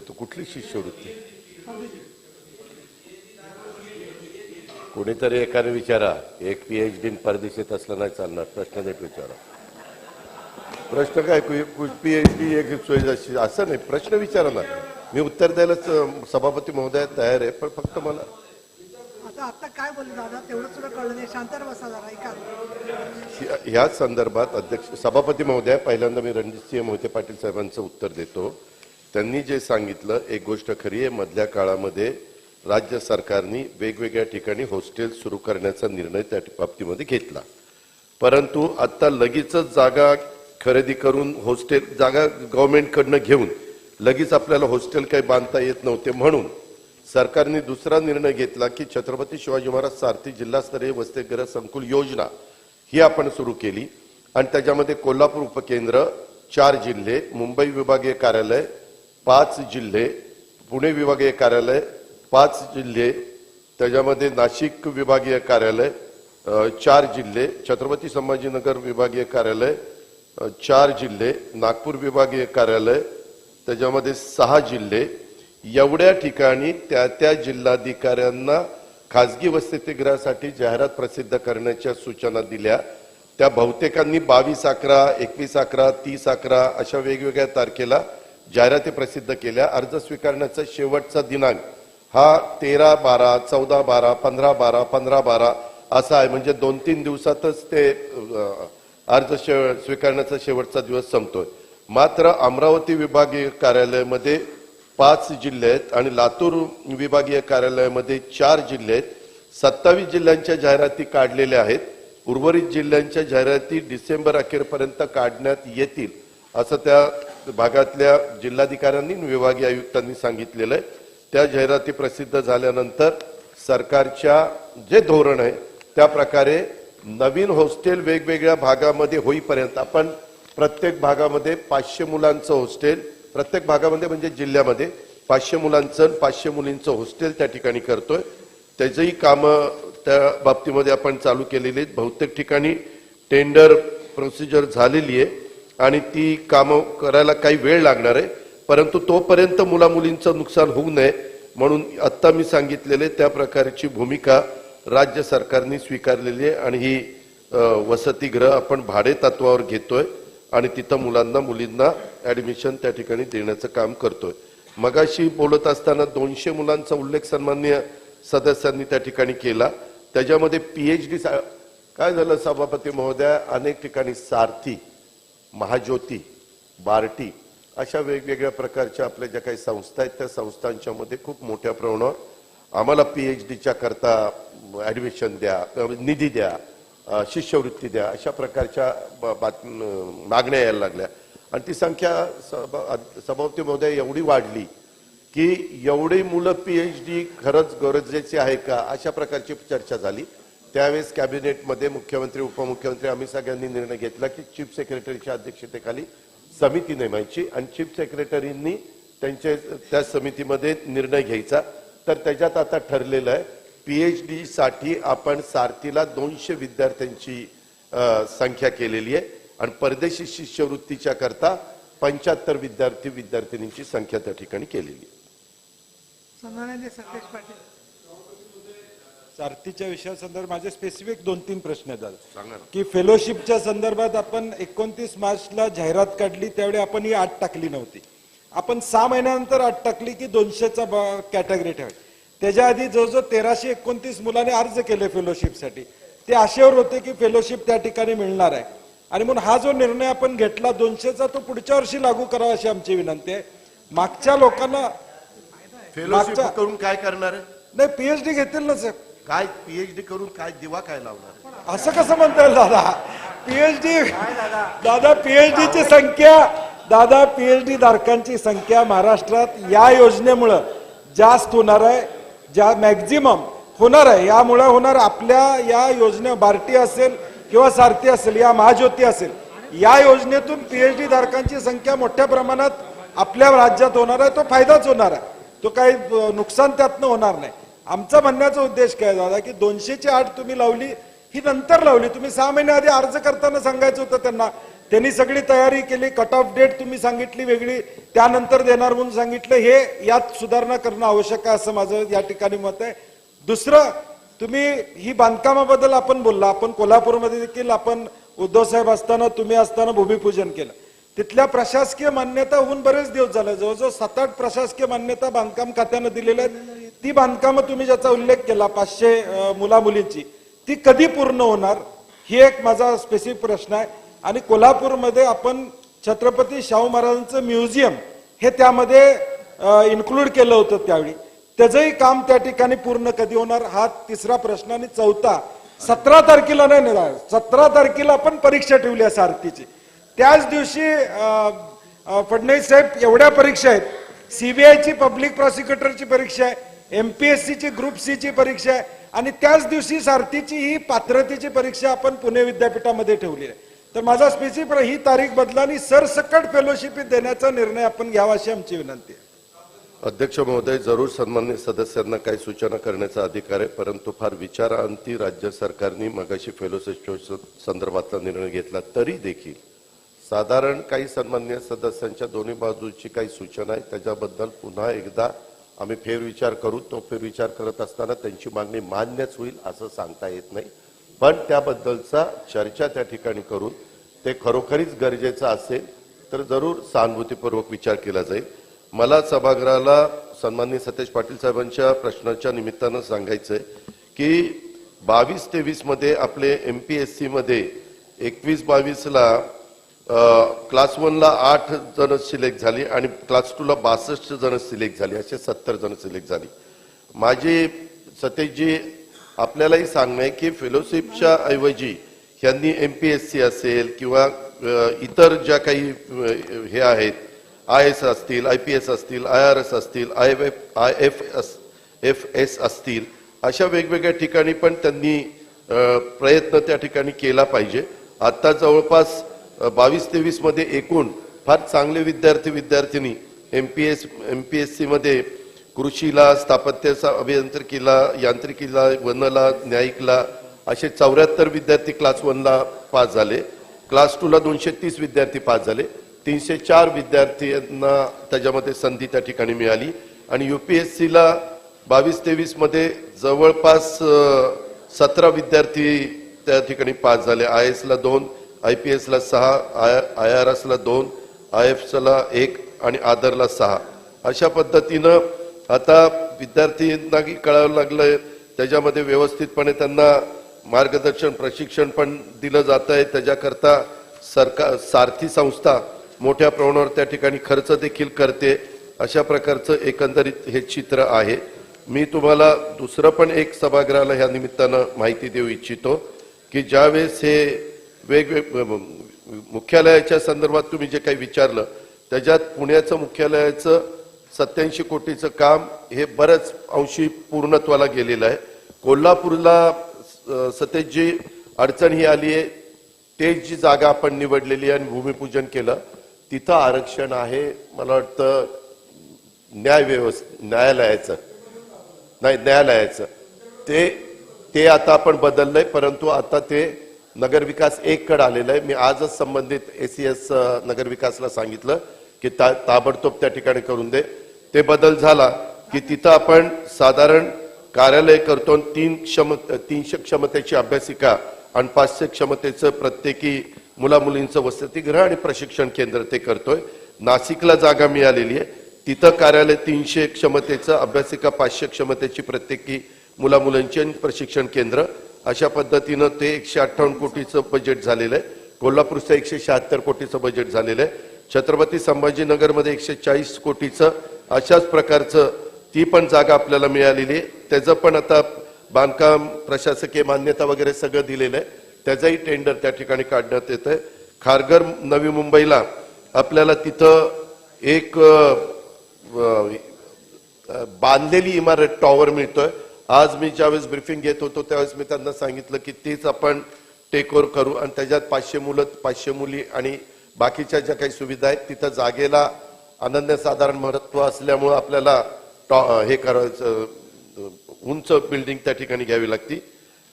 तो कुठली शिष्यवृत्ती? कोणीतरी एकाने विचारा, एक पीएचडी परदेशात असलं नाही चालणार. प्रश्न नीट विचारा. प्रश्न काय, पीएचडी एक सोयी असं नाही. प्रश्न विचारा ना, मी उत्तर द्यायला सभापती महोदय तयार आहे, पण फक्त मला आता काय बोलले दादा तेवढं सुद्धा कळलं नाही. शांत बसा जरा, ऐका. ह्या संदर्भात अध्यक्ष सभापती महोदय, पहिल्यांदा मी रणजितसिंह मोहिते पाटील साहेबांचं उत्तर देतो. त्यांनी जे सांगितलं एक गोष्ट खरी आहे, मधल्या काळामध्ये राज्य सरकारने वेगवेगळ्या ठिकाणी हॉस्टेल सुरू करण्याचा निर्णय त्या बाबतीमध्ये घेतला. परंतु आता लगेचच जागा खरेदी करून हॉस्टेल जागा गव्हर्नमेंटकडनं घेऊन लगेच आपल्याला हॉस्टेल काही बांधता येत नव्हते, म्हणून सरकारने दुसरा निर्णय घेतला की छत्रपती शिवाजी महाराज सारथी जिल्हास्तरीय वसतिगृह संकुल योजना ही आपण सुरू केली. आणि त्याच्यामध्ये कोल्हापूर उपकेंद्र 4 जिल्हे, मुंबई विभागीय कार्यालय 5 जिल्हे, पुणे विभागीय कार्यालय 5 जिल्हे, त्याच्यामध्ये नाशिक विभागीय कार्यालय 4 जिल्हे, छत्रपती संभाजीनगर विभागीय कार्यालय 4 जिल्हे, नागपूर विभागीय कार्यालय त्याच्यामध्ये 6 जिल्हे, एवढ्या ठिकाणी त्या जिल्हाधिकाऱ्यांना खासगी वसतिगृहासाठी जाहिरात प्रसिद्ध करण्याच्या सूचना दिल्या. त्या बहुतेकांनी 22/11, 21/11, 30/11 अशा वेगवेगळ्या तारखेला जाहिराती प्रसिद्ध केल्या. अर्ज स्वीकारण्याचा शेवटचा दिनांक हा 13/12, 14/12, 15/12, 15/12 असा आहे. म्हणजे 2-3 दिवसातच ते अर्ज स्वीकारण्याचा शेवटचा दिवस संपतोय. मात्र अमरावती विभागीय कार्यालयामध्ये 5 जिल्हे आहेत आणि लातूर विभागीय कार्यालयामध्ये 4 जिल्हे आहेत. 27 जिल्ह्यांच्या जाहिराती काढलेल्या आहेत. उर्वरित जिल्ह्यांच्या जाहिराती डिसेंबर अखेरपर्यंत काढण्यात येतील असं त्या भागातल्या जिल्हाधिकाऱ्यांनी विभागीय आयुक्तांनी सांगितलेलं आहे. त्या जाहिराती प्रसिद्ध झाल्यानंतर सरकारच्या जे धोरण आहे त्या प्रकारे नवीन हॉस्टेल वेगवेगळ्या भागामध्ये होईपर्यंत आपण प्रत्येक भागामध्ये 500 मुलांचं हॉस्टेल, प्रत्येक भागामध्ये म्हणजे जिल्ह्यामध्ये 500 मुलांचं 500 मुलींचं हॉस्टेल त्या ठिकाणी करतोय. त्याचंही कामं त्या बाबतीमध्ये आपण चालू केलेली आहेत. बहुतेक ठिकाणी टेंडर प्रोसिजर झालेली आहे आणि ती कामं करायला काही वेळ लागणार आहे. परंतु तोपर्यंत मुलामुलींचं नुकसान होऊ नये म्हणून आत्ता मी सांगितलेले त्या प्रकारची भूमिका राज्य सरकारने स्वीकारलेली आहे. आणि ही वसतिगृह आपण भाडे तत्वावर घेतोय आणि तिथं मुलांना मुलींना ऍडमिशन त्या ठिकाणी देण्याचं काम करतोय. मगाशी बोलत असताना 200 मुलांचा उल्लेख सन्माननीय सदस्यांनी त्या ठिकाणी केला. त्याच्यामध्ये पीएचडी काय झालं सभापती महोदय, अनेक ठिकाणी सारथी, महाज्योती, बार्टी अशा वेगवेगळ्या प्रकारच्या आपल्या ज्या काही संस्था आहेत त्या संस्थांच्या मध्ये खूप मोठ्या प्रमाणावर आम्हाला पीएचडीच्या करता ऍडमिशन द्या, निधी द्या, शिष्यवृत्ती द्या अशा प्रकारच्या मागण्या यायला लागल्या. आणि ती संख्या सभापती महोदय एवढी वाढली की एवढी मुलं पीएचडी खरंच गरजेची आहे का अशा प्रकारची चर्चा झाली. त्यावेळेस कॅबिनेटमध्ये मुख्यमंत्री उपमुख्यमंत्री आम्ही सगळ्यांनी निर्णय घेतला की चीफ सेक्रेटरीच्या अध्यक्षतेखाली समिती नेमायची आणि चीफ सेक्रेटरींनी त्या समितीमध्ये निर्णय घ्यायचा. तर त्याच्यात आता ठरलेलं आहे पीएचडी साठी आपण सारथीला 200 विद्यार्थ्यांची संख्या केलेली आहे आणि परदेशी शिष्यवृत्तीच्या करता 75 विद्यार्थिनींची संख्या त्या ठिकाणी केलेली आहे. सन्माननीय सतेज पाटील, सारथीच्या विषयासंदर्भात माझे स्पेसिफिक 2-3 प्रश्न आहेत की फेलोशिपच्या संदर्भात आपण 29 मार्चला जाहिरात काढली त्यावेळी आपण ही 8 टाकली नव्हती. आपण 6 महिन्यानंतर 8 टाकली की 200चा कॅटेगरी ठेवायची. त्याच्या आधी जवळजवळ 1329 मुलांनी अर्ज केले फेलोशिपसाठी. ते आशेवर होते की फेलोशिप त्या ठिकाणी मिळणार आहे आणि म्हणून हा जो निर्णय आपण घेतला 200चा तो पुढच्या वर्षी लागू करावा अशी आमची विनंती आहे. मागच्या लोकांना फेलोशिप करून काय करणार आहे? नाही, पीएचडी घेतील ना सर. काय पीएचडी करून काय दिवा काय लावणार? असं कसं म्हणता येईल दादा? पीएचडीची संख्या पीएचडी धारकांची संख्या महाराष्ट्रात या योजनेमुळे जास्त होणार आहे, ज्या मॅक्झिमम होणार आहे यामुळे होणार. आपल्या या योजने बार्टी असेल किंवा सारथी असेल या महाज्योती असेल या योजनेतून पीएचडी धारकांची संख्या मोठ्या प्रमाणात आपल्या राज्यात होणार आहे. तो फायदाच होणार आहे, तो काही नुकसान त्यातनं होणार नाही. आमचा म्हणण्याचा उद्देश काय दादा की 200ची 8 तुम्ही लावली ही नंतर लावली. तुम्ही 6 महिने आधी अर्ज करताना सांगायचं होतं त्यांना त्यांनी सगळी तयारी केली, कट ऑफ डेट तुम्ही सांगितली वेगळी, त्यानंतर देणार म्हणून सांगितलं. हे यात सुधारणा करणं आवश्यक आहे असं माझं या ठिकाणी मत आहे. दुसरं, तुम्ही ही बांधकामाबद्दल आपण बोलला, आपण कोल्हापूरमध्ये देखील आपण उद्धव साहेब असताना तुम्ही असताना भूमिपूजन केलं. तिथल्या प्रशासकीय मान्यता होऊन बरेच दिवस झाले, जवळजवळ 7-8 प्रशासकीय मान्यता बांधकाम खात्यानं दिलेल्या आहेत. ती बांधकामं तुम्ही ज्याचा उल्लेख केला 500 मुलामुलींची, ती कधी पूर्ण होणार, ही एक माझा स्पेसिफिक प्रश्न आहे. आणि कोल्हापूरमध्ये आपण छत्रपती शाहू महाराजांचं म्युझियम हे त्यामध्ये इन्क्लूड केलं होतं त्यावेळी, त्याचंही काम त्या ठिकाणी पूर्ण कधी होणार, हा तिसरा प्रश्न. आणि चौथा, 17 तारखेला नाही, 17 तारखेला आपण परीक्षा ठेवली आहे सारथीची. त्याच दिवशी फडणवीस साहेब एवढ्या परीक्षा आहेत, सीबीआयची पब्लिक प्रॉसिक्युटरची परीक्षा आहे, एमपीएससीची ग्रुप सी ची परीक्षा आहे, आणि त्याच दिवशी सारथीची ही पात्रतेची परीक्षा आपण पुणे विद्यापीठामध्ये ठेवली आहे. तर माझा स्पेसिफिक ही तारीख बदला आणि सरसकट फेलोशिप देण्याचा निर्णय आपण घ्यावा अशी आमची विनंती आहे. अध्यक्ष महोदय, जरूर सन्माननीय सदस्यांना काही सूचना करण्याचा अधिकार आहे, परंतु फार विचारांती राज्य सरकारने मगाशी फेलोशिप संदर्भातला निर्णय घेतला तरी देखील साधारण काही सन्माननीय सदस्यांच्या दोन्ही बाजूची काही सूचना आहे, त्याच्याबद्दल पुन्हा एकदा आम्ही फेरविचार करू. तो फेरविचार करत असताना त्यांची मागणी मान्यच होईल असं सांगता येत नाही, पण त्याबद्दलचा चर्चा त्या ठिकाणी करून ते खरोखरीच गरजेचं असेल तर जरूर सहानुभूतीपूर्वक विचार केला जाईल. मला सभागृहाला सन्माननीय सतेज पाटील साहेबांच्या प्रश्नाच्या निमित्तानं सांगायचंय की 22-23 मध्ये आपले एमपीएससी मध्ये 21-22ला क्लास 1ला 8 जण सिलेक्ट झाली आणि क्लास 2ला 62 जण सिलेक्ट झाली, असे 70 जण सिलेक्ट झाली. माझी सतेजजी आपल्यालाही सांगणं आहे की फेलोशिपच्या ऐवजी ह्यांनी एमपीएससी असेल किंवा इतर ज्या काही हे आहेत, IAS असतील, IPS असतील, IRS असतील, IFS असतील, अशा वेगवेगळ्या ठिकाणी पण त्यांनी प्रयत्न त्या ठिकाणी केला पाहिजे. आता जवळपास 22-23 मध्ये एकूण फार चांगले विद्यार्थी एमपीएससी मध्ये कृषीला, स्थापत्य अभियांत्रिकीला, यांत्रिकीला, वनला, न्यायिकला असे 74 विद्यार्थी क्लास 1ला पास झाले. क्लास 2ला 230 विद्यार्थी पास झाले. 304 विद्यार्थ्यांना त्याच्यामध्ये संधी त्या ठिकाणी मिळाली. आणि युपीएससीला 22-23 मध्ये जवळपास 17 विद्यार्थी त्या ठिकाणी पास झाले. IASला 2, IPSला 6, IRSला 2, IFSला 1 आणि आदरला 6. अशा पद्धतीनं आता विद्यार्थ्यांना कळावं लागलंय, त्याच्यामध्ये व्यवस्थितपणे त्यांना मार्गदर्शन प्रशिक्षण पण दिलं जात आहे. त्याच्याकरता सरकार सारथी संस्था मोठ्या प्रमाणावर त्या ठिकाणी खर्च देखील करते. अशा प्रकारचं एकंदरीत हे चित्र आहे. मी तुम्हाला दुसरं पण एक सभागृहाला ह्या निमित्तानं माहिती देऊ इच्छितो की ज्यावेळेस हे वेगवेगळे मुख्यालयाच्या संदर्भात तुम्ही जे काही विचारलं त्याच्यात पुण्याचं मुख्यालयाचं 87 कोटीचं काम हे बरंच अंशी पूर्णत्वाला गेलेलं आहे. कोल्हापूरला सतेजजी अडचण ही आली आहे, तेच जी जागा आपण निवडलेली आहे आणि भूमिपूजन केलं तिथं आरक्षण आहे. मला वाटतं न्यायालयाचं ते आता आपण बदललंय, परंतु आता ते नगरविकास 1 कडे आलेलं आहे. मी आजच संबंधित ACS नगरविकासला सांगितलं की ताबडतोब त्या ठिकाणी करून दे. ते बदल झाला की तिथं आपण साधारण कार्यालय करतो. 300 क्षमतेची अभ्यासिका आणि 500 क्षमतेचं प्रत्येकी मुलामुलींचं वसतिगृह आणि प्रशिक्षण केंद्र ते करतोय. नाशिकला जागा मिळालेली आहे, तिथं कार्यालय 300 क्षमतेचं अभ्यासिका, 500 क्षमतेची प्रत्येकी मुलामुलांची आणि प्रशिक्षण केंद्र. अशा पद्धतीनं ते 158 कोटीचं बजेट झालेलं आहे. कोल्हापूरचं 176 कोटीचं बजेट झालेलं आहे. छत्रपती संभाजीनगरमध्ये 140 कोटीचं अशाच प्रकारचं ती पण जागा आपल्याला मिळालेली आहे. त्याचं पण आता बांधकाम प्रशासकीय मान्यता वगैरे सगळं दिलेलं आहे. त्याचंही टेंडर त्या ठिकाणी काढण्यात येत आहे. खारघर नवी मुंबईला आपल्याला तिथं एक बांधलेली इमारत टॉवर मिळतोय. आज मी ज्यावेळेस ब्रीफिंग घेत होतो त्यावेळेस मी त्यांना सांगितलं की तेच आपण टेक ओव्हर करू आणि त्याच्यात 500 मुलं 500 मुली आणि बाकीच्या ज्या काही सुविधा आहेत तिथं जागेला अनन्यसाधारण महत्त्व असल्यामुळं आपल्याला हे करायचं, उंच बिल्डिंग त्या ठिकाणी घ्यावी लागती.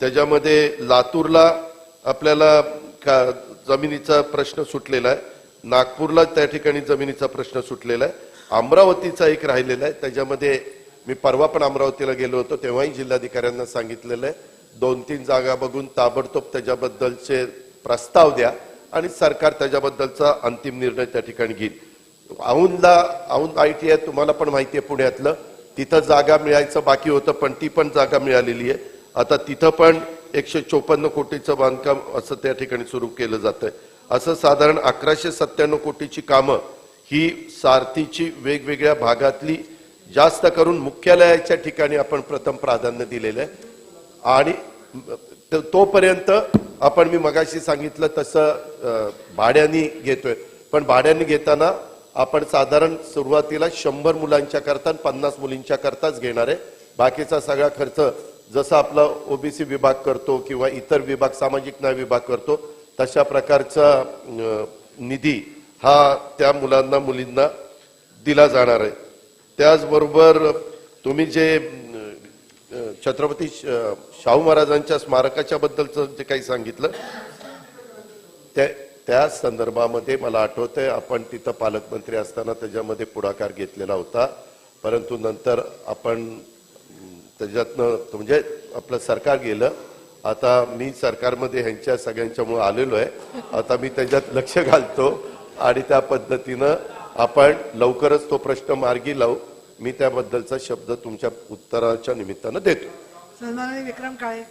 त्याच्यामध्ये लातूरला आपल्याला जमिनीचा प्रश्न सुटलेला आहे, नागपूरला त्या ठिकाणी जमिनीचा प्रश्न सुटलेला आहे, अमरावतीचा एक राहिलेला आहे. त्याच्यामध्ये मी परवा पण अमरावतीला गेलो होतो, तेव्हाही जिल्हाधिकाऱ्यांना सांगितलेलं आहे 2-3 जागा बघून ताबडतोब त्याच्याबद्दलचे प्रस्ताव द्या आणि सरकार त्याच्याबद्दलचा अंतिम निर्णय त्या ठिकाणी घेईल. औंध ITI तुम्हाला पण माहिती आहे पुण्यातलं, तिथं जागा मिळायचं बाकी होतं पण ती पण जागा मिळालेली आहे. आता तिथं पण 154 कोटीचं बांधकाम असं त्या ठिकाणी सुरू केलं जातंय. असं साधारण 1197 कोटीची कामं ही सारथीची वेगवेगळ्या भागातली जास्त करून मुख्यालयाच्या ठिकाणी आपण प्रथम प्राधान्य दिलेलं आहे. आणि तोपर्यंत आपण मी मगाशी सांगितलं तसं भाड्याने घेतोय, पण भाड्याने घेताना आपण साधारण सुरुवातीला 100 मुलांच्या करता 50 मुलींच्या करताच घेणार आहे. बाकीचा सगळा खर्च जसा आपला OBC विभाग करतो किंवा इतर विभाग सामाजिक न्याय विभाग करतो तशा प्रकारचा निधी हा त्या मुलांना मुलींना दिला जाणार आहे. त्याचबरोबर तुम्ही जे छत्रपती शाहू महाराजांच्या स्मारकाच्या बद्दलचं जे काही सांगितलं त्या संदर्भामध्ये मला आठवतंय आपण तिथं पालकमंत्री असताना त्याच्यामध्ये पुढाकार घेतलेला होता, परंतु नंतर आपण त्याच्यातनं म्हणजे आपलं सरकार गेलं. आता मी सरकारमध्ये ह्यांच्या सगळ्यांच्यामुळे आलेलो आहे, आता मी त्याच्यात लक्ष घालतो आणि त्या पद्धतीनं आपण लवकरच तो प्रश्न मार्गी लावू. मी त्याबद्दलचा शब्द तुमच्या उत्तराच्या निमित्तानं देतो. सन्माननीय विक्रम काळे.